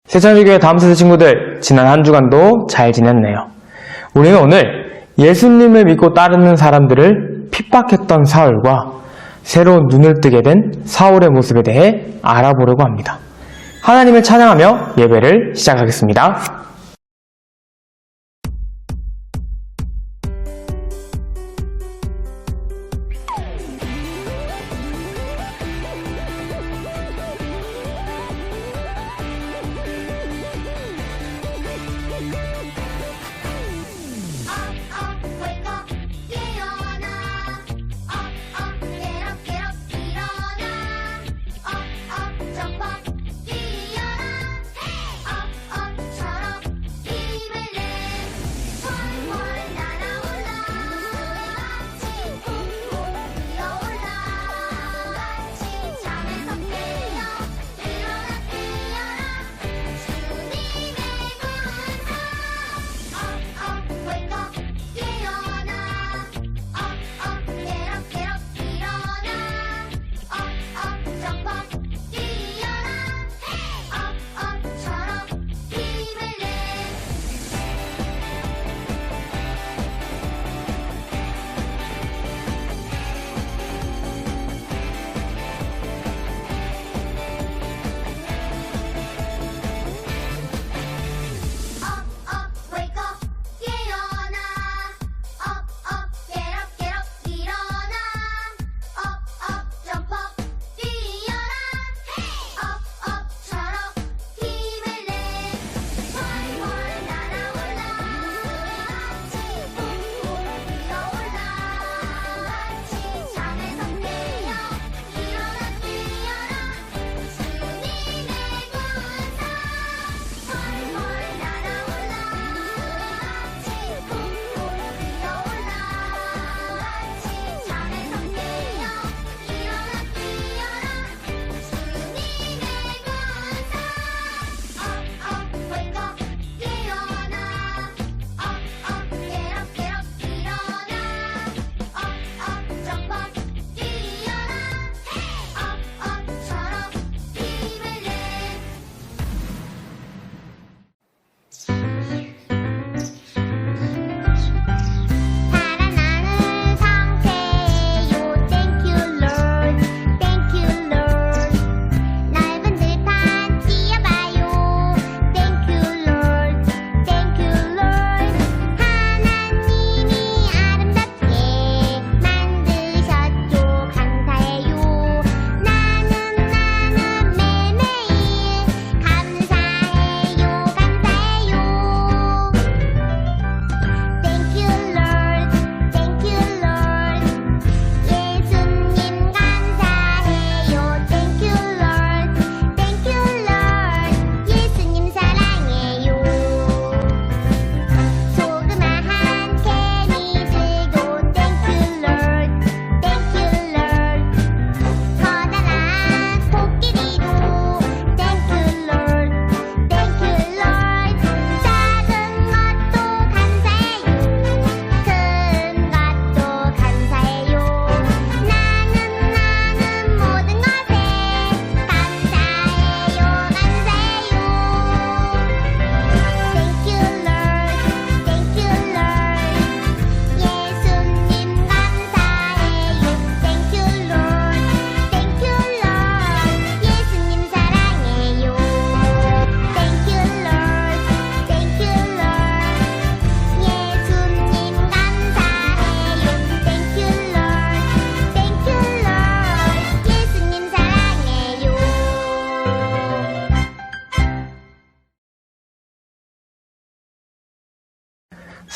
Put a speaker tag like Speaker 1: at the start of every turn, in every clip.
Speaker 1: 세천주교의 다음 세대 친구들, 지난 한 주간도 잘 지냈네요. 우리는 오늘 예수님을 믿고 따르는 사람들을 핍박했던 사울과 새로운 눈을 뜨게 된 사울의 모습에 대해 알아보려고 합니다. 하나님을 찬양하며 예배를 시작하겠습니다.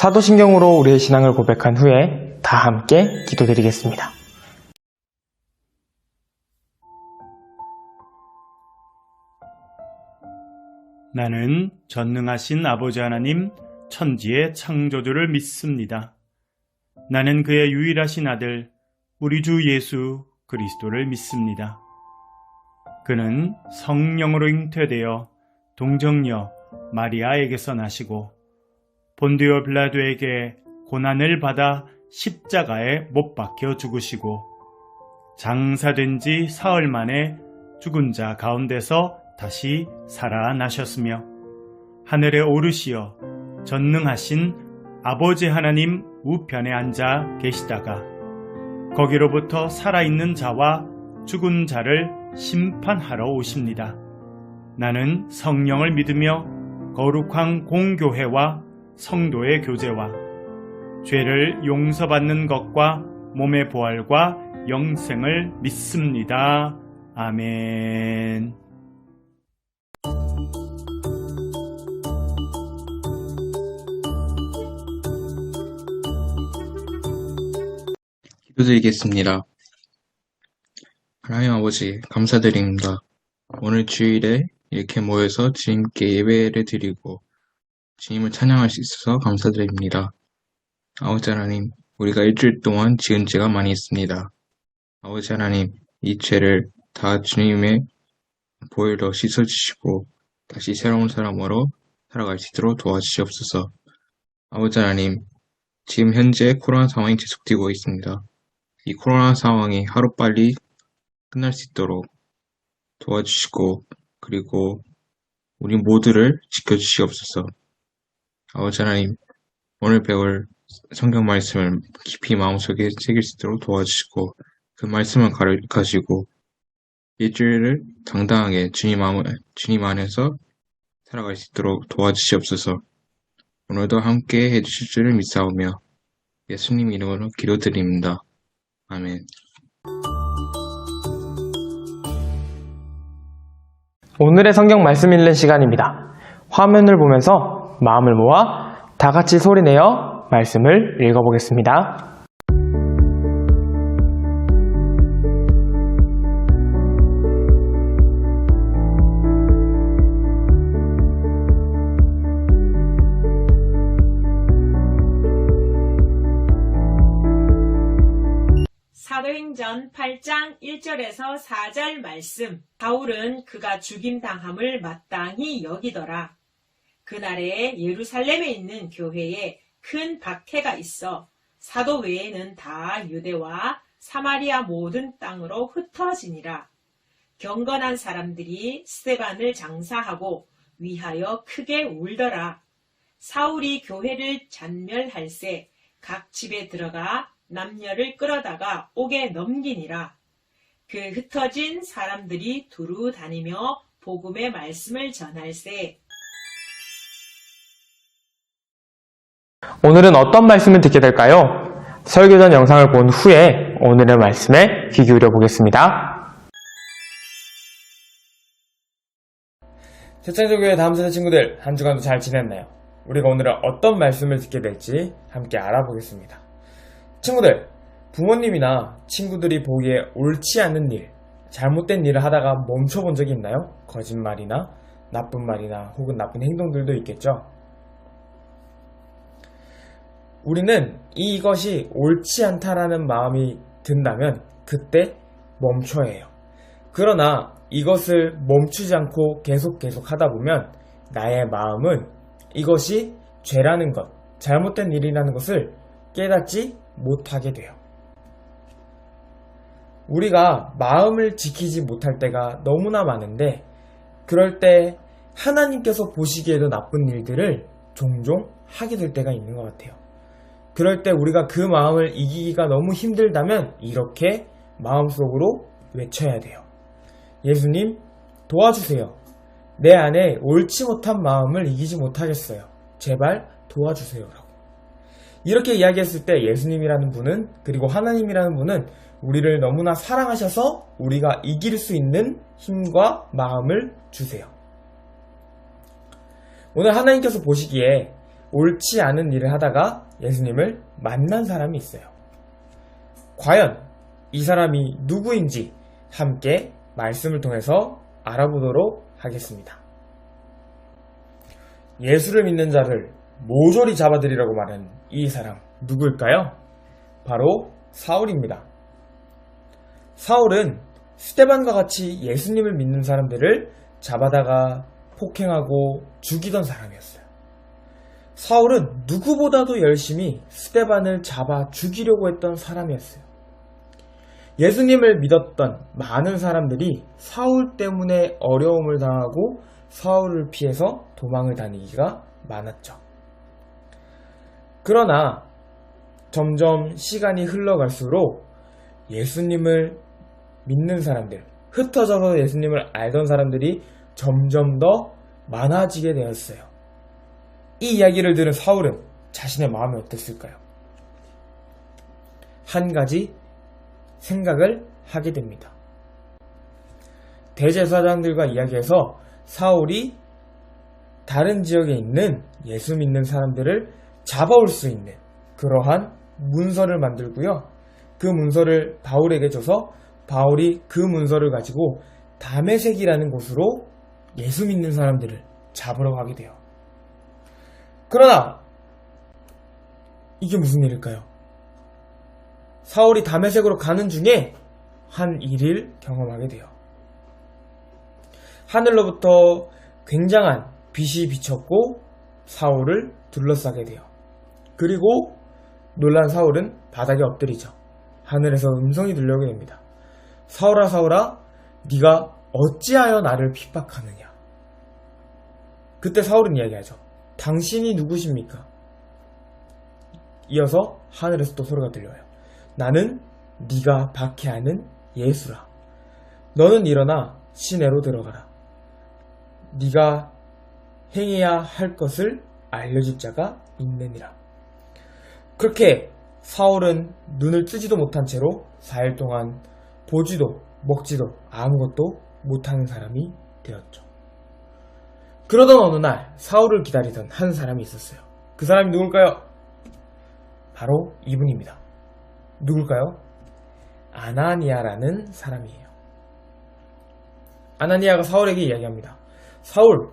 Speaker 1: 사도신경으로 우리의 신앙을 고백한 후에 다 함께 기도드리겠습니다.
Speaker 2: 나는 전능하신 아버지 하나님 천지의 창조주를 믿습니다. 나는 그의 유일하신 아들 우리 주 예수 그리스도를 믿습니다. 그는 성령으로 잉태되어 동정녀 마리아에게서 나시고 본디오 빌라도에게 고난을 받아 십자가에 못 박혀 죽으시고 장사된 지 사흘 만에 죽은 자 가운데서 다시 살아나셨으며 하늘에 오르시어 전능하신 아버지 하나님 우편에 앉아 계시다가 거기로부터 살아있는 자와 죽은 자를 심판하러 오십니다. 나는 성령을 믿으며 거룩한 공교회와 성도의 교제와 죄를 용서받는 것과 몸의 부활과 영생을 믿습니다. 아멘.
Speaker 3: 기도드리겠습니다. 하나님 아버지, 감사드립니다. 오늘 주일에 이렇게 모여서 주님께 예배를 드리고 주님을 찬양할 수 있어서 감사드립니다. 아버지 하나님, 우리가 일주일 동안 지은 죄가 많이 있습니다. 아버지 하나님, 이 죄를 다 주님의 보혈로 씻어주시고 다시 새로운 사람으로 살아갈 수 있도록 도와주시옵소서. 아버지 하나님, 지금 현재 코로나 상황이 계속되고 있습니다. 이 코로나 상황이 하루빨리 끝날 수 있도록 도와주시고 그리고 우리 모두를 지켜주시옵소서. 아버지 하나님, 오늘 배울 성경 말씀을 깊이 마음속에 새길 수 있도록 도와주시고 그 말씀을 가지고 일주일을 당당하게 주님 안에서 살아갈 수 있도록 도와주시옵소서. 오늘도 함께 해주실 줄을 믿사오며 예수님 이름으로 기도드립니다. 아멘.
Speaker 1: 오늘의 성경 말씀 읽는 시간입니다. 화면을 보면서 마음을 모아 다 같이 소리내어 말씀을 읽어보겠습니다.
Speaker 4: 사도행전 8장 1절에서 4절 말씀. 바울은 그가 죽임당함을 마땅히 여기더라. 그날에 예루살렘에 있는 교회에 큰 박해가 있어 사도 외에는 다 유대와 사마리아 모든 땅으로 흩어지니라. 경건한 사람들이 스데반을 장사하고 위하여 크게 울더라. 사울이 교회를 잔멸할세 각 집에 들어가 남녀를 끌어다가 옥에 넘기니라. 그 흩어진 사람들이 두루 다니며 복음의 말씀을 전할세.
Speaker 1: 오늘은 어떤 말씀을 듣게 될까요? 설교전 영상을 본 후에 오늘의 말씀에 귀 기울여 보겠습니다. 세창조교회 다음 세대 친구들, 한 주간도 잘 지냈나요? 우리가 오늘은 어떤 말씀을 듣게 될지 함께 알아보겠습니다. 친구들, 부모님이나 친구들이 보기에 옳지 않은 일, 잘못된 일을 하다가 멈춰본 적이 있나요? 거짓말이나 나쁜 말이나 혹은 나쁜 행동들도 있겠죠? 우리는 이것이 옳지 않다라는 마음이 든다면 그때 멈춰야 해요. 그러나 이것을 멈추지 않고 계속 하다 보면 나의 마음은 이것이 죄라는 것, 잘못된 일이라는 것을 깨닫지 못하게 돼요. 우리가 마음을 지키지 못할 때가 너무나 많은데 그럴 때 하나님께서 보시기에도 나쁜 일들을 종종 하게 될 때가 있는 것 같아요. 그럴 때 우리가 그 마음을 이기기가 너무 힘들다면 이렇게 마음속으로 외쳐야 돼요. 예수님, 도와주세요. 내 안에 옳지 못한 마음을 이기지 못하겠어요. 제발 도와주세요. 라고. 이렇게 이야기했을 때 예수님이라는 분은, 그리고 하나님이라는 분은 우리를 너무나 사랑하셔서 우리가 이길 수 있는 힘과 마음을 주세요. 오늘 하나님께서 보시기에 옳지 않은 일을 하다가 예수님을 만난 사람이 있어요. 과연 이 사람이 누구인지 함께 말씀을 통해서 알아보도록 하겠습니다. 예수를 믿는 자를 모조리 잡아들이라고 말하는 이 사람 누구일까요? 바로 사울입니다. 사울은 스데반과 같이 예수님을 믿는 사람들을 잡아다가 폭행하고 죽이던 사람이었어요. 사울은 누구보다도 열심히 스데반을 잡아 죽이려고 했던 사람이었어요. 예수님을 믿었던 많은 사람들이 사울 때문에 어려움을 당하고 사울을 피해서 도망을 다니기가 많았죠. 그러나 점점 시간이 흘러갈수록 예수님을 믿는 사람들, 흩어져서 예수님을 알던 사람들이 점점 더 많아지게 되었어요. 이 이야기를 들은 사울은 자신의 마음이 어땠을까요? 한 가지 생각을 하게 됩니다. 대제사장들과 이야기해서 사울이 다른 지역에 있는 예수 믿는 사람들을 잡아올 수 있는 그러한 문서를 만들고요. 그 문서를 바울에게 줘서 바울이 그 문서를 가지고 다메섹이라는 곳으로 예수 믿는 사람들을 잡으러 가게 돼요. 그러나 이게 무슨 일일까요? 사울이 다메섹으로 가는 중에 한 일을 경험하게 돼요. 하늘로부터 굉장한 빛이 비쳤고 사울을 둘러싸게 돼요. 그리고 놀란 사울은 바닥에 엎드리죠. 하늘에서 음성이 들려오게 됩니다. 사울아 사울아 네가 어찌하여 나를 핍박하느냐. 그때 사울은 이야기하죠. 당신이 누구십니까? 이어서 하늘에서 또 소리가 들려와요. 나는 네가 박해하는 예수라. 너는 일어나 시내로 들어가라. 네가 행해야 할 것을 알려줄 자가 있느니라. 그렇게 사울은 눈을 뜨지도 못한 채로 4일 동안 보지도 먹지도 아무것도 못하는 사람이 되었죠. 그러던 어느 날 사울을 기다리던 한 사람이 있었어요. 그 사람이 누굴까요? 바로 이분입니다. 누굴까요? 아나니아라는 사람이에요. 아나니아가 사울에게 이야기합니다. 사울,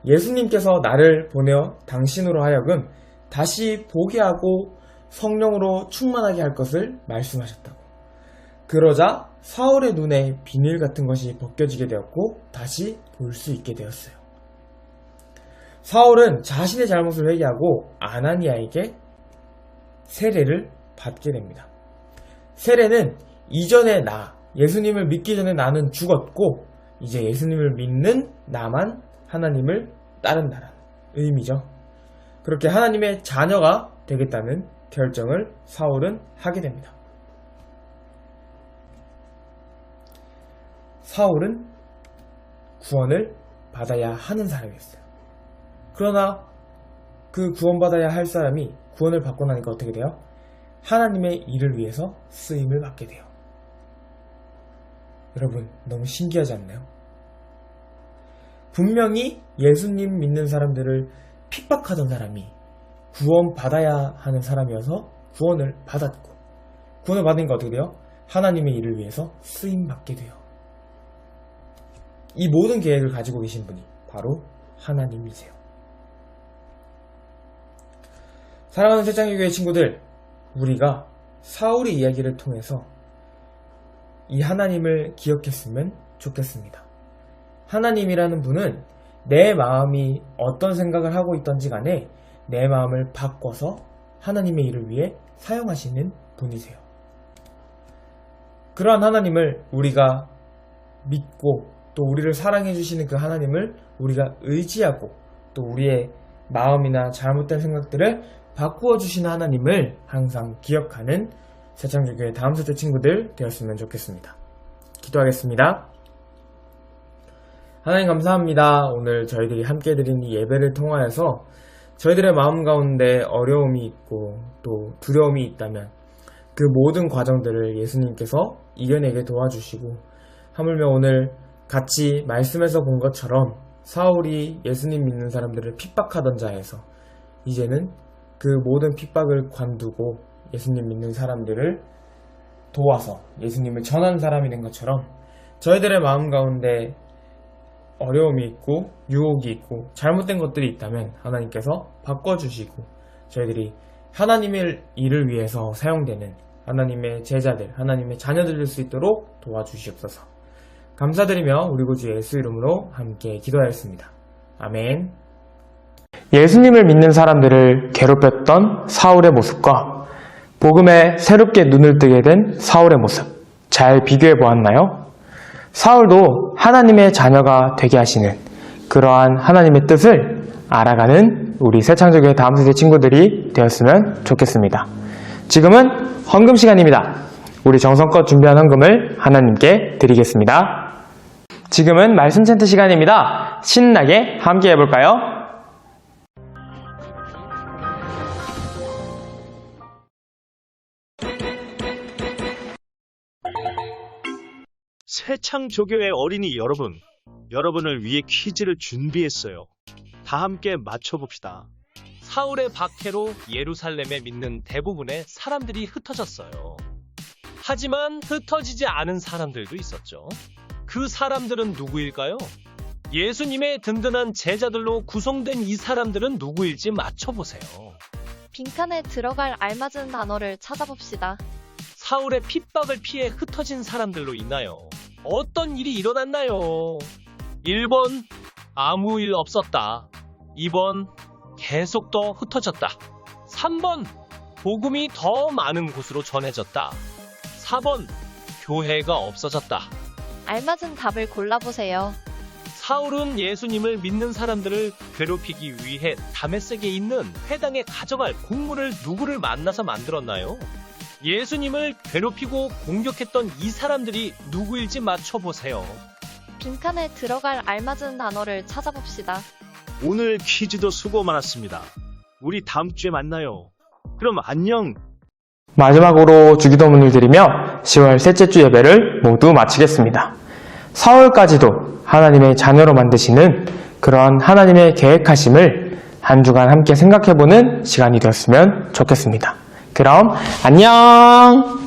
Speaker 1: 예수님께서 나를 보내어 당신으로 하여금 다시 보게 하고 성령으로 충만하게 할 것을 말씀하셨다고. 그러자 사울의 눈에 비닐 같은 것이 벗겨지게 되었고 다시 볼 수 있게 되었어요. 사울은 자신의 잘못을 회개하고 아나니아에게 세례를 받게 됩니다. 세례는 이전에 예수님을 믿기 전에 나는 죽었고 이제 예수님을 믿는 나만 하나님을 따른다는 의미죠. 그렇게 하나님의 자녀가 되겠다는 결정을 사울은 하게 됩니다. 사울은 구원을 받아야 하는 사람이었어요. 그러나 그 구원받아야 할 사람이 구원을 받고 나니까 어떻게 돼요? 하나님의 일을 위해서 쓰임을 받게 돼요. 여러분, 너무 신기하지 않나요? 분명히 예수님 믿는 사람들을 핍박하던 사람이 구원받아야 하는 사람이어서 구원을 받았고, 구원을 받으니까 어떻게 돼요? 하나님의 일을 위해서 쓰임받게 돼요. 이 모든 계획을 가지고 계신 분이 바로 하나님이세요. 사랑하는 새창교회 친구들, 우리가 사울의 이야기를 통해서 이 하나님을 기억했으면 좋겠습니다. 하나님이라는 분은 내 마음이 어떤 생각을 하고 있던지 간에 내 마음을 바꿔서 하나님의 일을 위해 사용하시는 분이세요. 그러한 하나님을 우리가 믿고 또 우리를 사랑해 주시는 그 하나님을 우리가 의지하고 또 우리의 마음이나 잘못된 생각들을 바꾸어 주시는 하나님을 항상 기억하는 새창교회 다음 세대 친구들 되었으면 좋겠습니다. 기도하겠습니다. 하나님 감사합니다. 오늘 저희들이 함께 드린 이 예배를 통하여서 저희들의 마음 가운데 어려움이 있고 또 두려움이 있다면 그 모든 과정들을 예수님께서 이겨내게 도와주시고, 하물며 오늘 같이 말씀에서 본 것처럼 사울이 예수님 믿는 사람들을 핍박하던 자에서 이제는 그 모든 핍박을 관두고 예수님 믿는 사람들을 도와서 예수님을 전한 사람이 된 것처럼 저희들의 마음 가운데 어려움이 있고 유혹이 있고 잘못된 것들이 있다면 하나님께서 바꿔주시고 저희들이 하나님의 일을 위해서 사용되는 하나님의 제자들, 하나님의 자녀들 될 수 있도록 도와주시옵소서. 감사드리며 우리 구주 예수 이름으로 함께 기도하였습니다. 아멘. 예수님을 믿는 사람들을 괴롭혔던 사울의 모습과 복음에 새롭게 눈을 뜨게 된 사울의 모습, 잘 비교해 보았나요? 사울도 하나님의 자녀가 되게 하시는 그러한 하나님의 뜻을 알아가는 우리 새창조교회 다음 세대 친구들이 되었으면 좋겠습니다. 지금은 헌금 시간입니다. 우리 정성껏 준비한 헌금을 하나님께 드리겠습니다. 지금은 말씀 챈트 시간입니다. 신나게 함께 해볼까요?
Speaker 5: 새창조교회 어린이 여러분, 여러분을 위해 퀴즈를 준비했어요. 다 함께 맞춰봅시다.
Speaker 6: 사울의 박해로 예루살렘에 믿는 대부분의 사람들이 흩어졌어요. 하지만 흩어지지 않은 사람들도 있었죠. 그 사람들은 누구일까요? 예수님의 든든한 제자들로 구성된 이 사람들은 누구일지 맞춰보세요.
Speaker 7: 빈칸에 들어갈 알맞은 단어를 찾아봅시다.
Speaker 6: 사울의 핍박을 피해 흩어진 사람들로 있나요? 어떤 일이 일어났나요? 1번, 아무 일 없었다. 2번, 계속 더 흩어졌다. 3번, 복음이 더 많은 곳으로 전해졌다. 4번, 교회가 없어졌다.
Speaker 7: 알맞은 답을 골라보세요.
Speaker 6: 사울은 예수님을 믿는 사람들을 괴롭히기 위해 다메섹에 있는 회당에 가져갈 곡물을 누구를 만나서 만들었나요? 예수님을 괴롭히고 공격했던 이 사람들이 누구일지 맞춰보세요.
Speaker 7: 빈칸에 들어갈 알맞은 단어를 찾아봅시다.
Speaker 5: 오늘 퀴즈도 수고 많았습니다. 우리 다음 주에 만나요. 그럼 안녕.
Speaker 1: 마지막으로 주기도문을 드리며 10월 셋째 주 예배를 모두 마치겠습니다. 사울까지도 하나님의 자녀로 만드시는 그런 하나님의 계획하심을 한 주간 함께 생각해보는 시간이 되었으면 좋겠습니다. 그럼 안녕!